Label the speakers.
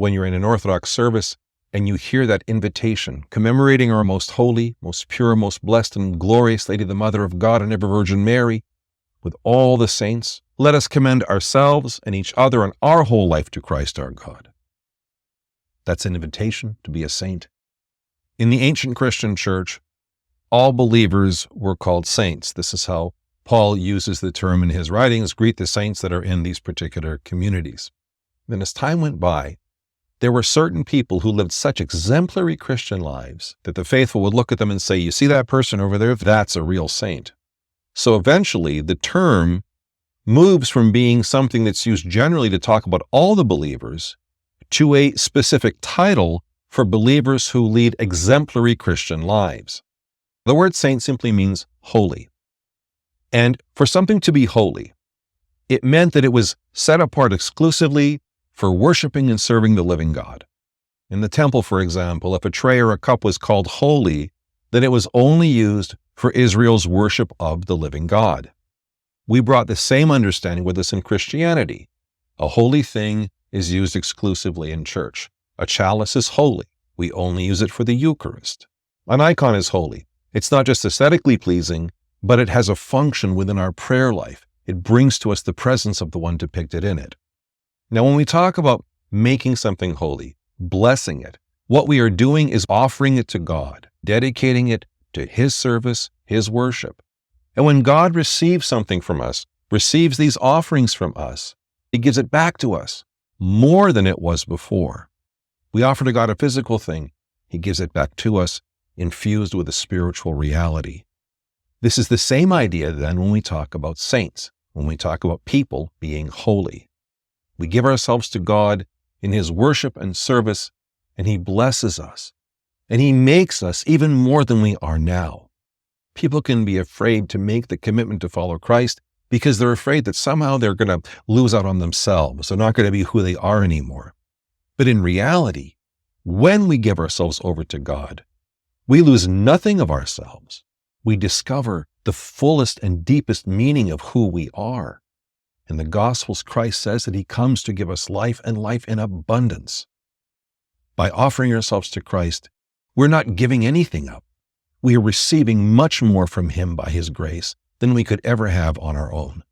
Speaker 1: When you're in an Orthodox service and you hear that invitation commemorating our most holy, most pure, most blessed, and glorious Lady, the Mother of God and ever Virgin Mary, with all the saints, let us commend ourselves and each other and our whole life to Christ our God. That's an invitation to be a saint. In the ancient Christian church, all believers were called saints. This is how Paul uses the term in his writings, greet the saints that are in these particular communities. Then as time went by, there were certain people who lived such exemplary Christian lives that the faithful would look at them and say, you see that person over there? That's a real saint. So eventually, the term moves from being something that's used generally to talk about all the believers to a specific title for believers who lead exemplary Christian lives. The word saint simply means holy. And for something to be holy, it meant that it was set apart exclusively for worshiping and serving the living God. In the temple, for example, if a tray or a cup was called holy, then it was only used for Israel's worship of the living God. We brought the same understanding with us in Christianity. A holy thing is used exclusively in church. A chalice is holy. We only use it for the Eucharist. An icon is holy. It's not just aesthetically pleasing, but it has a function within our prayer life. It brings to us the presence of the one depicted in it. Now, when we talk about making something holy, blessing it, what we are doing is offering it to God, dedicating it to His service, His worship. And when God receives something from us, receives these offerings from us, He gives it back to us more than it was before. We offer to God a physical thing. He gives it back to us, infused with a spiritual reality. This is the same idea then when we talk about saints, when we talk about people being holy. We give ourselves to God in His worship and service, and He blesses us, and He makes us even more than we are now. People can be afraid to make the commitment to follow Christ because they're afraid that somehow they're going to lose out on themselves. They're not going to be who they are anymore. But in reality, when we give ourselves over to God, we lose nothing of ourselves. We discover the fullest and deepest meaning of who we are. In the Gospels, Christ says that He comes to give us life and life in abundance. By offering ourselves to Christ, we're not giving anything up. We are receiving much more from Him by His grace than we could ever have on our own.